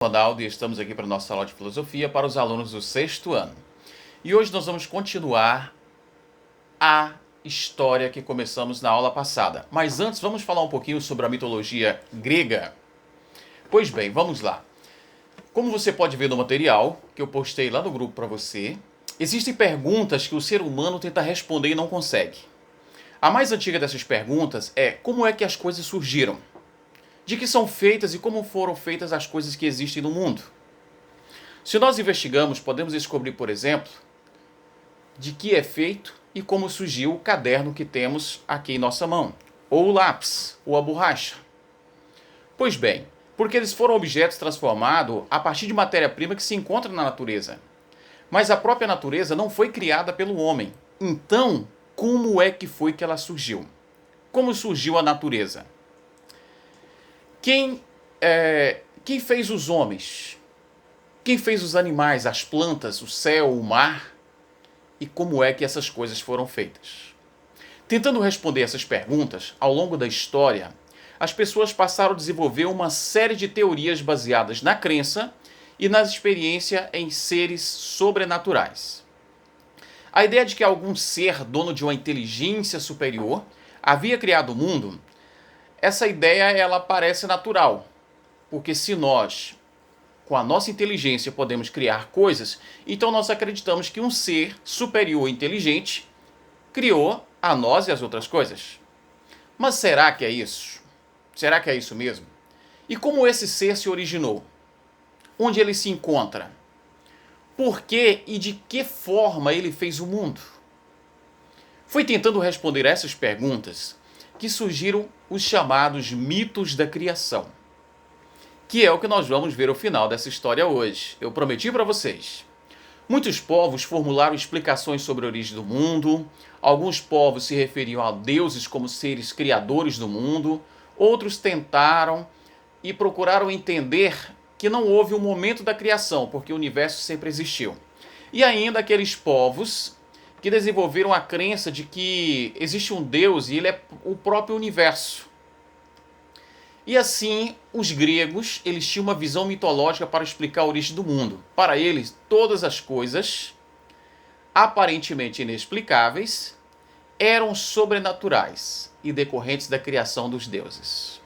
Ronaldo e estamos aqui para a nossa aula de filosofia para os alunos do sexto ano. E hoje nós vamos continuar a história que começamos na aula passada. Mas antes vamos falar um pouquinho sobre a mitologia grega. Pois bem, vamos lá. Como você pode ver no material que eu postei lá no grupo para você, existem perguntas que o ser humano tenta responder e não consegue. A mais antiga dessas perguntas é: como é que as coisas surgiram? De que são feitas e como foram feitas as coisas que existem no mundo? Se nós investigamos, podemos descobrir, por exemplo, de que é feito e como surgiu o caderno que temos aqui em nossa mão, ou o lápis, ou a borracha. Pois bem, porque eles foram objetos transformados a partir de matéria-prima que se encontra na natureza. Mas a própria natureza não foi criada pelo homem. Então, como é que foi que ela surgiu? Como surgiu a natureza? Quem fez os homens? Quem fez os animais, as plantas, o céu, o mar? E como é que essas coisas foram feitas? Tentando responder essas perguntas, ao longo da história, as pessoas passaram a desenvolver uma série de teorias baseadas na crença e na experiência em seres sobrenaturais. A ideia de que algum ser dono de uma inteligência superior havia criado o mundo, essa ideia ela parece natural, porque se nós, com a nossa inteligência, podemos criar coisas, então nós acreditamos que um ser superior e inteligente criou a nós e as outras coisas. Mas será que é isso? Será que é isso mesmo? E como esse ser se originou? Onde ele se encontra? Por que e de que forma ele fez o mundo? Foi tentando responder essas perguntas que surgiram os chamados mitos da criação, que é o que nós vamos ver ao final dessa história hoje. Eu prometi para vocês. Muitos povos formularam explicações sobre a origem do mundo, alguns povos se referiam a deuses como seres criadores do mundo, outros tentaram e procuraram entender que não houve um momento da criação, porque o universo sempre existiu. E ainda aqueles povos que desenvolveram a crença de que existe um Deus e ele é o próprio universo. E assim, os gregos, eles tinham uma visão mitológica para explicar a origem do mundo. Para eles, todas as coisas, aparentemente inexplicáveis, eram sobrenaturais e decorrentes da criação dos deuses.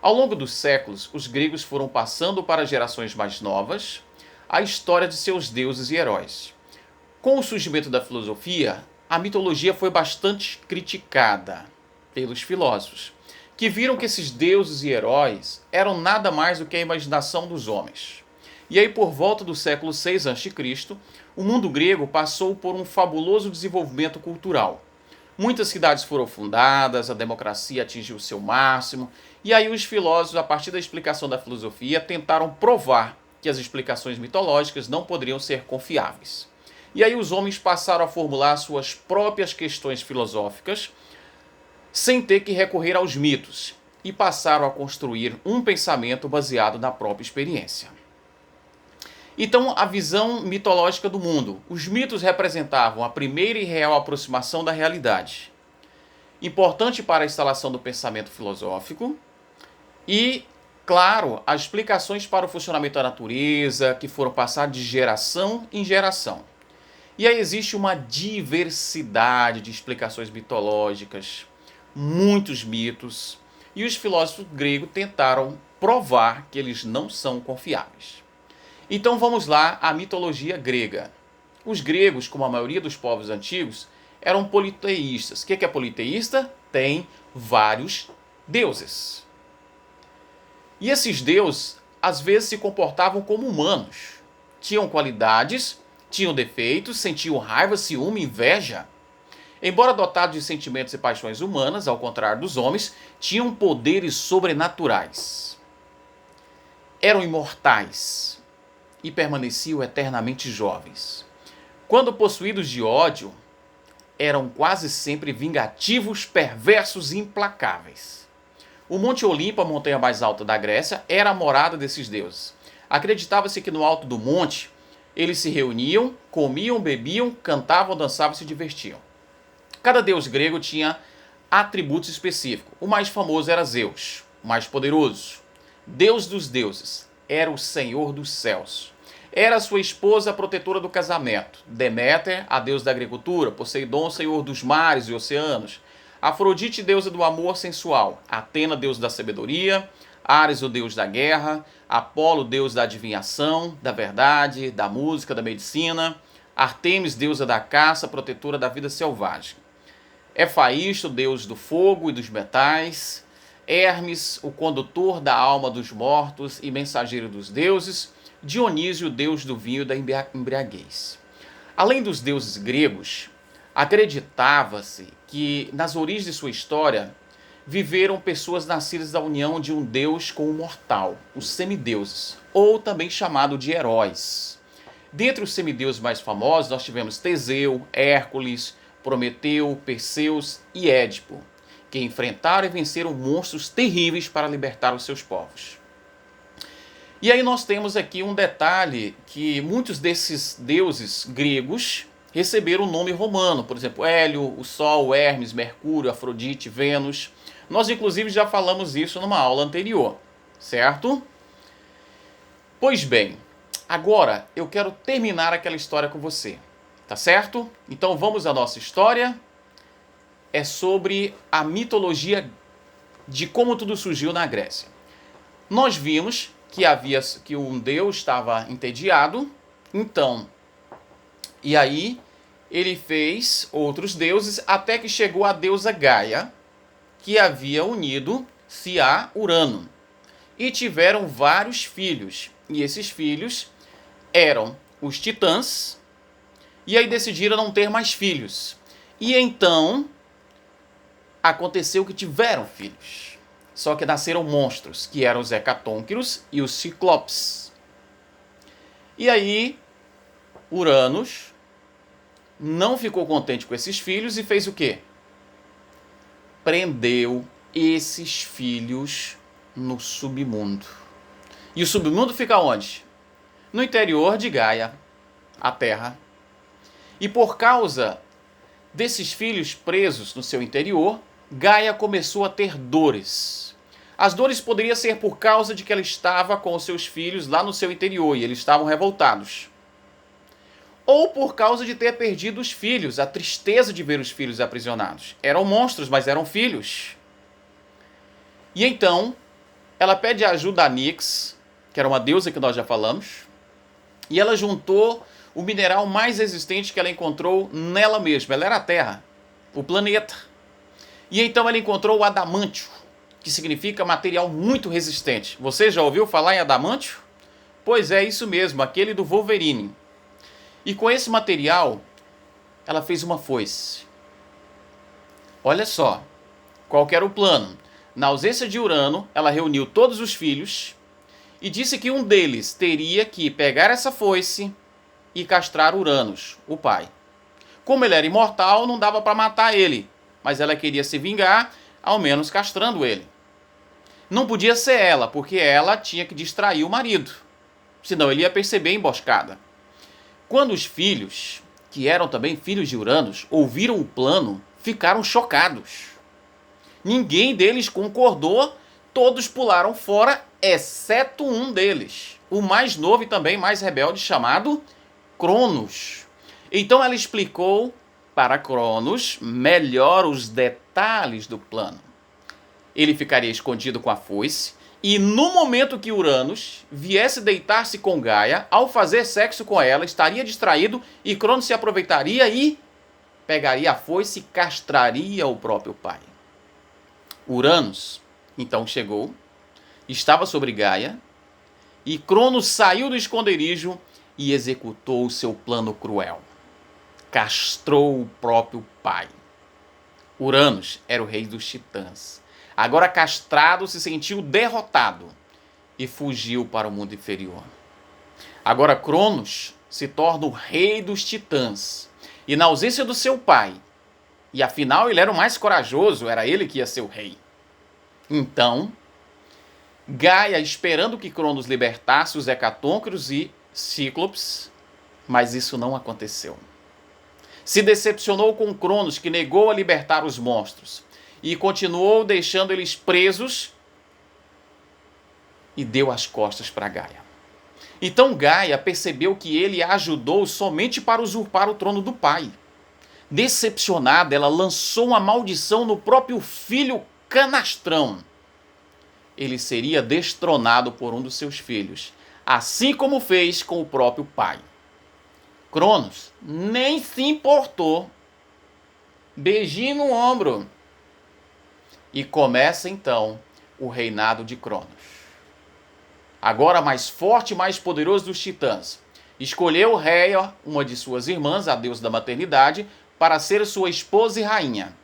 Ao longo dos séculos, os gregos foram passando para gerações mais novas a história de seus deuses e heróis. Com o surgimento da filosofia, a mitologia foi bastante criticada pelos filósofos, que viram que esses deuses e heróis eram nada mais do que a imaginação dos homens. E aí, por volta do século VI a.C., o mundo grego passou por um fabuloso desenvolvimento cultural. Muitas cidades foram fundadas, a democracia atingiu seu máximo, e aí os filósofos, a partir da explicação da filosofia, tentaram provar que as explicações mitológicas não poderiam ser confiáveis. E aí os homens passaram a formular suas próprias questões filosóficas, sem ter que recorrer aos mitos, e passaram a construir um pensamento baseado na própria experiência. Então, a visão mitológica do mundo. Os mitos representavam a primeira e real aproximação da realidade, importante para a instalação do pensamento filosófico, e, claro, as explicações para o funcionamento da natureza, que foram passadas de geração em geração. E aí existe uma diversidade de explicações mitológicas, muitos mitos, e os filósofos gregos tentaram provar que eles não são confiáveis. Então vamos lá à mitologia grega. Os gregos, como a maioria dos povos antigos, eram politeístas. O que é politeísta? Tem vários deuses. E esses deuses, às vezes, se comportavam como humanos. Tinham qualidades, tinham defeitos, sentiam raiva, ciúme, inveja. Embora dotados de sentimentos e paixões humanas, ao contrário dos homens, tinham poderes sobrenaturais. Eram imortais e permaneciam eternamente jovens. Quando possuídos de ódio, eram quase sempre vingativos, perversos e implacáveis. O Monte Olimpo, a montanha mais alta da Grécia, era a morada desses deuses. Acreditava-se que no alto do monte eles se reuniam, comiam, bebiam, cantavam, dançavam e se divertiam. Cada deus grego tinha atributos específicos. O mais famoso era Zeus, o mais poderoso, deus dos deuses, era o senhor dos céus. Era sua esposa a protetora do casamento. Deméter, a deusa da agricultura. Poseidon, senhor dos mares e oceanos. Afrodite, deusa do amor sensual. Atena, deusa da sabedoria. Ares, o deus da guerra. Apolo, deus da adivinhação, da verdade, da música, da medicina. Artemis, deusa da caça, protetora da vida selvagem. Hefaisto, deus do fogo e dos metais. Hermes, o condutor da alma dos mortos e mensageiro dos deuses. Dionísio, deus do vinho e da embriaguez. Além dos deuses gregos, acreditava-se que nas origens de sua história viveram pessoas nascidas da união de um deus com um mortal, os semideuses, ou também chamado de heróis. Dentre os semideuses mais famosos, nós tivemos Teseu, Hércules, Prometeu, Perseus e Édipo, que enfrentaram e venceram monstros terríveis para libertar os seus povos. E aí nós temos aqui um detalhe que muitos desses deuses gregos receberam o nome romano. Por exemplo, Hélio, o Sol, Hermes, Mercúrio, Afrodite, Vênus. Nós inclusive já falamos isso numa aula anterior, certo? Pois bem, agora eu quero terminar aquela história com você, tá certo? Então vamos à nossa história. É sobre a mitologia de como tudo surgiu na Grécia. Nós vimos que um deus estava entediado, então, e aí ele fez outros deuses até que chegou a deusa Gaia, que havia unido-se a Urano, e tiveram vários filhos, e esses filhos eram os titãs, e aí decidiram não ter mais filhos, e então aconteceu que tiveram filhos. Só que nasceram monstros, que eram os hecatônquiros e os ciclopes. E aí, Uranus não ficou contente com esses filhos e fez o quê? Prendeu esses filhos no submundo. E o submundo fica onde? No interior de Gaia, a Terra. E por causa desses filhos presos no seu interior, Gaia começou a ter dores. As dores poderiam ser por causa de que ela estava com os seus filhos lá no seu interior e eles estavam revoltados. Ou por causa de ter perdido os filhos, a tristeza de ver os filhos aprisionados. Eram monstros, mas eram filhos. E então, ela pede ajuda a Nix, que era uma deusa que nós já falamos, e ela juntou o mineral mais resistente que ela encontrou nela mesma. Ela era a Terra, o planeta. E então ela encontrou o adamantio, que significa material muito resistente. Você já ouviu falar em adamantio? Pois é, isso mesmo, aquele do Wolverine. E com esse material, ela fez uma foice. Olha só, qual que era o plano? Na ausência de Urano, ela reuniu todos os filhos e disse que um deles teria que pegar essa foice e castrar Uranus, o pai. Como ele era imortal, não dava para matar ele, mas ela queria se vingar, ao menos castrando ele. Não podia ser ela, porque ela tinha que distrair o marido, senão ele ia perceber a emboscada. Quando os filhos, que eram também filhos de Uranus, ouviram o plano, ficaram chocados. Ninguém deles concordou, todos pularam fora, exceto um deles, o mais novo e também mais rebelde, chamado Cronos. Então ela explicou para Cronos melhor os detalhes do plano. Ele ficaria escondido com a foice e no momento que Uranus viesse deitar-se com Gaia, ao fazer sexo com ela, estaria distraído e Cronos se aproveitaria e pegaria a foice e castraria o próprio pai. Uranus então chegou, estava sobre Gaia e Cronos saiu do esconderijo e executou o seu plano cruel. Castrou o próprio pai. Uranus era o rei dos titãs. Agora castrado, se sentiu derrotado e fugiu para o mundo inferior. Agora Cronos se torna o rei dos titãs. E na ausência do seu pai, e afinal ele era o mais corajoso, era ele que ia ser o rei. Então, Gaia, esperando que Cronos libertasse os hecatônquiros e cíclopes, mas isso não aconteceu. Se decepcionou com Cronos, que negou a libertar os monstros, e continuou deixando eles presos, e deu as costas para Gaia. Então Gaia percebeu que ele a ajudou somente para usurpar o trono do pai. Decepcionada, ela lançou uma maldição no próprio filho canastrão. Ele seria destronado por um dos seus filhos, assim como fez com o próprio pai. Cronos nem se importou. Beijinho no ombro. E começa então o reinado de Cronos. Agora mais forte e mais poderoso dos titãs, escolheu Rhea, uma de suas irmãs, a deusa da maternidade, para ser sua esposa e rainha.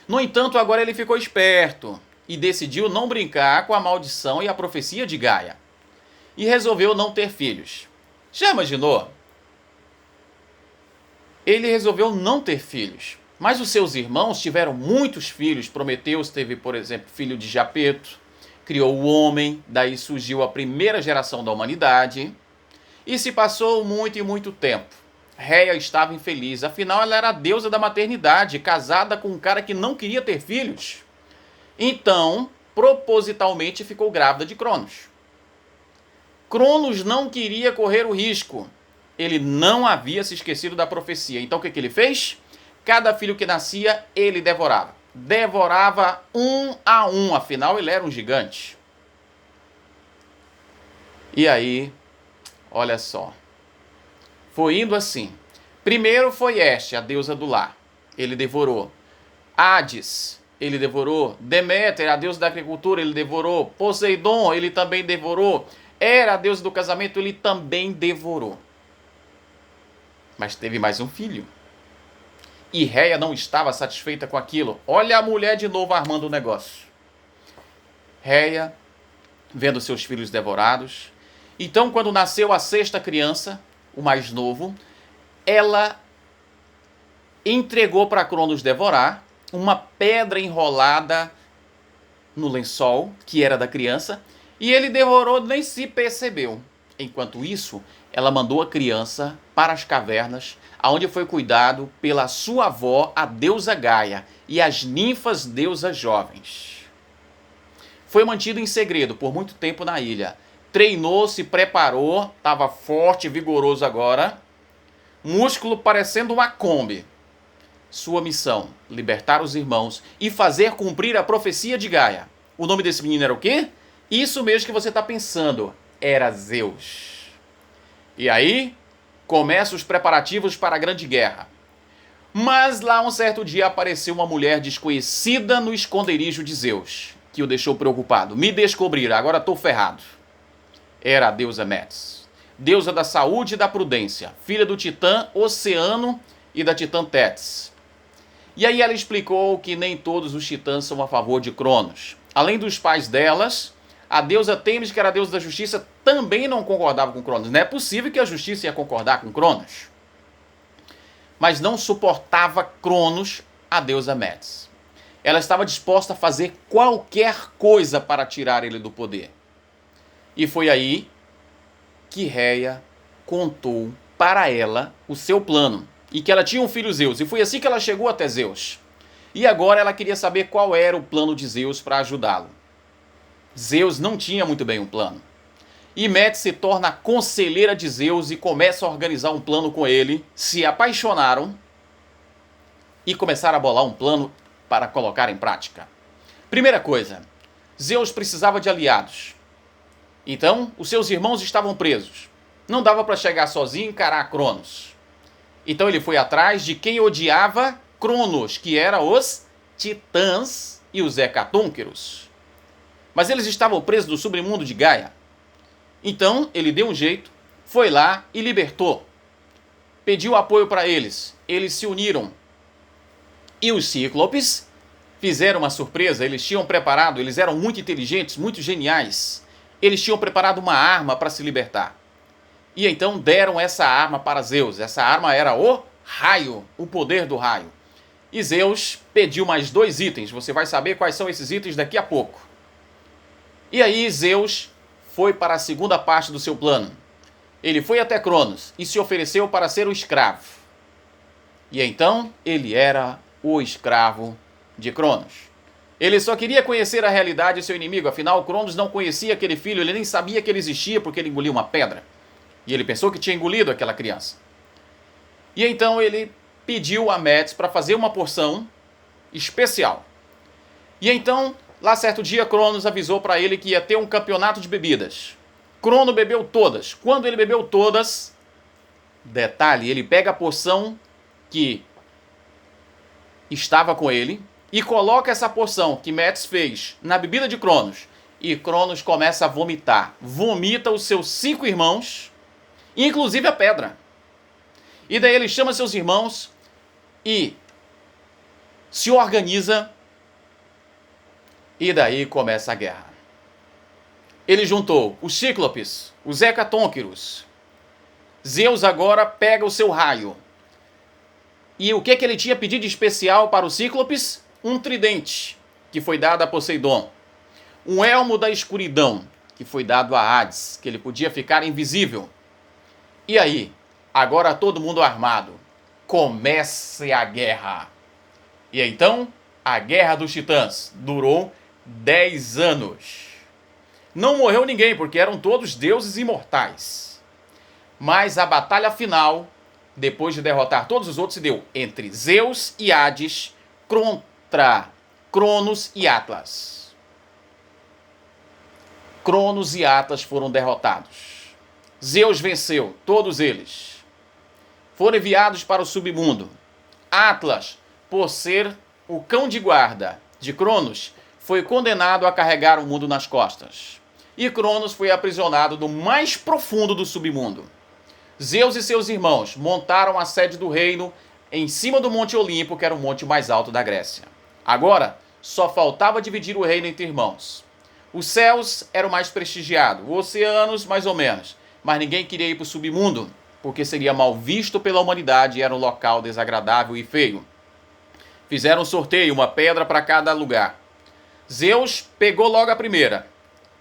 No entanto, agora ele ficou esperto e decidiu não brincar com a maldição e a profecia de Gaia. E resolveu não ter filhos. Já imaginou? Ele resolveu não ter filhos. Mas os seus irmãos tiveram muitos filhos. Prometeus teve, por exemplo, filho de Japeto, criou o homem, daí surgiu a primeira geração da humanidade. E se passou muito e muito tempo. Rhea estava infeliz, afinal ela era a deusa da maternidade, casada com um cara que não queria ter filhos. Então, propositalmente ficou grávida de Cronos. Cronos não queria correr o risco. Ele não havia se esquecido da profecia. Então o que ele fez? Cada filho que nascia, ele devorava. Devorava um a um, afinal ele era um gigante. E aí, olha só. Foi indo assim. Primeiro foi Este, a deusa do lar. Ele devorou. Hades, ele devorou. Deméter, a deusa da agricultura, ele devorou. Poseidon, ele também devorou. Hera, a deusa do casamento, ele também devorou. Mas teve mais um filho. E Rhea não estava satisfeita com aquilo. Olha a mulher de novo armando o negócio. Rhea, vendo seus filhos devorados. Então, quando nasceu a sexta criança, o mais novo, ela entregou para Cronos devorar uma pedra enrolada no lençol, que era da criança, e ele devorou, nem se percebeu. Enquanto isso, ela mandou a criança para as cavernas, onde foi cuidado pela sua avó, a deusa Gaia, e as ninfas deusas jovens. Foi mantido em segredo por muito tempo na ilha. Treinou, se preparou, estava forte e vigoroso agora, músculo parecendo uma Kombi. Sua missão, libertar os irmãos e fazer cumprir a profecia de Gaia. O nome desse menino era o quê? Isso mesmo que você está pensando, era Zeus. E aí, começam os preparativos para a grande guerra. Mas lá um certo dia apareceu uma mulher desconhecida no esconderijo de Zeus, que o deixou preocupado. Me descobriram, agora estou ferrado. Era a deusa Metis, deusa da saúde e da prudência, filha do titã Oceano e da titã Tétis. E aí ela explicou que nem todos os titãs são a favor de Cronos. Além dos pais delas, a deusa Têmis, que era a deusa da justiça, também não concordava com Cronos. Não é possível que a justiça ia concordar com Cronos. Mas não suportava Cronos, a deusa Metis. Ela estava disposta a fazer qualquer coisa para tirar ele do poder. E foi aí que Rhea contou para ela o seu plano. E que ela tinha um filho Zeus. E foi assim que ela chegou até Zeus. E agora ela queria saber qual era o plano de Zeus para ajudá-lo. Zeus não tinha muito bem um plano. E Metis se torna a conselheira de Zeus e começa a organizar um plano com ele. Se apaixonaram e começaram a bolar um plano para colocar em prática. Primeira coisa, Zeus precisava de aliados. Então, os seus irmãos estavam presos. Não dava para chegar sozinho e encarar Cronos. Então ele foi atrás de quem odiava Cronos, que eram os titãs e os hecatônqueros. Mas eles estavam presos no submundo de Gaia. Então ele deu um jeito, foi lá e libertou. Pediu apoio para eles. Eles se uniram. E os cíclopes fizeram uma surpresa. Eles tinham preparado, eles eram muito inteligentes, muito geniais. Eles tinham preparado uma arma para se libertar. E então deram essa arma para Zeus. Essa arma era o raio, o poder do raio. E Zeus pediu mais 2 itens. Você vai saber quais são esses itens daqui a pouco. E aí Zeus foi para a segunda parte do seu plano. Ele foi até Cronos e se ofereceu para ser o escravo. E então ele era o escravo de Cronos. Ele só queria conhecer a realidade de seu inimigo, afinal Cronos não conhecia aquele filho, ele nem sabia que ele existia porque ele engoliu uma pedra. E ele pensou que tinha engolido aquela criança. E então ele pediu a Metis para fazer uma porção especial. E então, lá certo dia, Cronos avisou para ele que ia ter um campeonato de bebidas. Crono bebeu todas. Quando ele bebeu todas, detalhe, ele pega a porção que estava com ele e coloca essa porção que Metis fez na bebida de Cronos. E Cronos começa a vomitar. Vomita os seus 5 irmãos, inclusive a pedra. E daí ele chama seus irmãos e se organiza. E daí começa a guerra. Ele juntou os Cíclopes, os Hecatônquiros. Zeus agora pega o seu raio. E o que ele tinha pedido de especial para os Cíclopes? Um tridente, que foi dado a Poseidon. Um elmo da escuridão, que foi dado a Hades, que ele podia ficar invisível. E aí, agora todo mundo armado. Comece a guerra. E então, a Guerra dos Titãs durou 10 anos. Não morreu ninguém, porque eram todos deuses imortais. Mas a batalha final, depois de derrotar todos os outros, se deu entre Zeus e Hades contra Cronos e Atlas. Cronos e Atlas foram derrotados. Zeus venceu todos eles. Foram enviados para o submundo. Atlas, por ser o cão de guarda de Cronos, foi condenado a carregar o mundo nas costas. E Cronos foi aprisionado no mais profundo do submundo. Zeus e seus irmãos montaram a sede do reino em cima do Monte Olimpo, que era o monte mais alto da Grécia. Agora, só faltava dividir o reino entre irmãos. Os céus eram mais prestigiados, os oceanos mais ou menos, mas ninguém queria ir para o submundo, porque seria mal visto pela humanidade e era um local desagradável e feio. Fizeram um sorteio, uma pedra para cada lugar. Zeus pegou logo a primeira.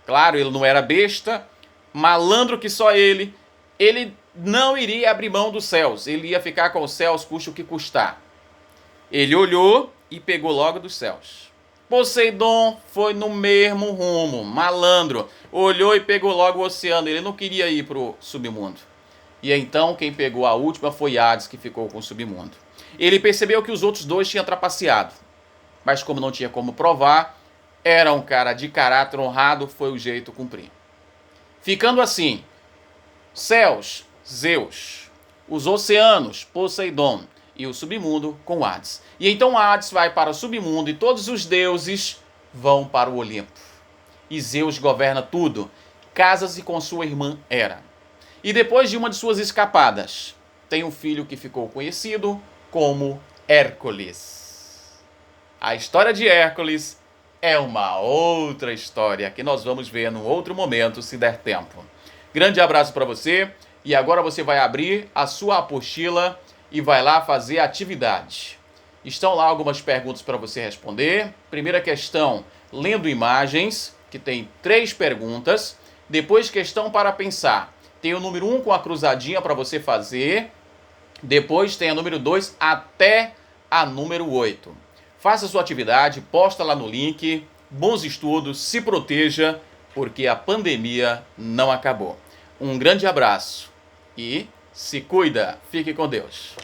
Claro, ele não era besta, malandro que só ele não iria abrir mão dos céus, ele ia ficar com os céus, custe o que custar. Ele olhou e pegou logo dos céus. Poseidon foi no mesmo rumo, malandro, olhou e pegou logo o oceano, ele não queria ir para o submundo. E então quem pegou a última foi Hades, que ficou com o submundo. Ele percebeu que os outros dois tinham trapaceado, mas como não tinha como provar, era um cara de caráter honrado, foi o jeito cumprir. Ficando assim, céus, Zeus, os oceanos, Poseidon, e o submundo com Hades. E então Hades vai para o submundo e todos os deuses vão para o Olimpo. E Zeus governa tudo, casa-se com sua irmã Hera. E depois de uma de suas escapadas, tem um filho que ficou conhecido como Hércules. A história de Hércules é uma outra história que nós vamos ver num outro momento, se der tempo. Grande abraço para você. E agora você vai abrir a sua apostila e vai lá fazer a atividade. Estão lá algumas perguntas para você responder. Primeira questão, lendo imagens, que tem 3 perguntas. Depois, questão para pensar. Tem o número 1 com a cruzadinha para você fazer. Depois tem a número 2 até a número 8. Faça a sua atividade, posta lá no link. Bons estudos, se proteja, porque a pandemia não acabou. Um grande abraço e se cuida. Fique com Deus.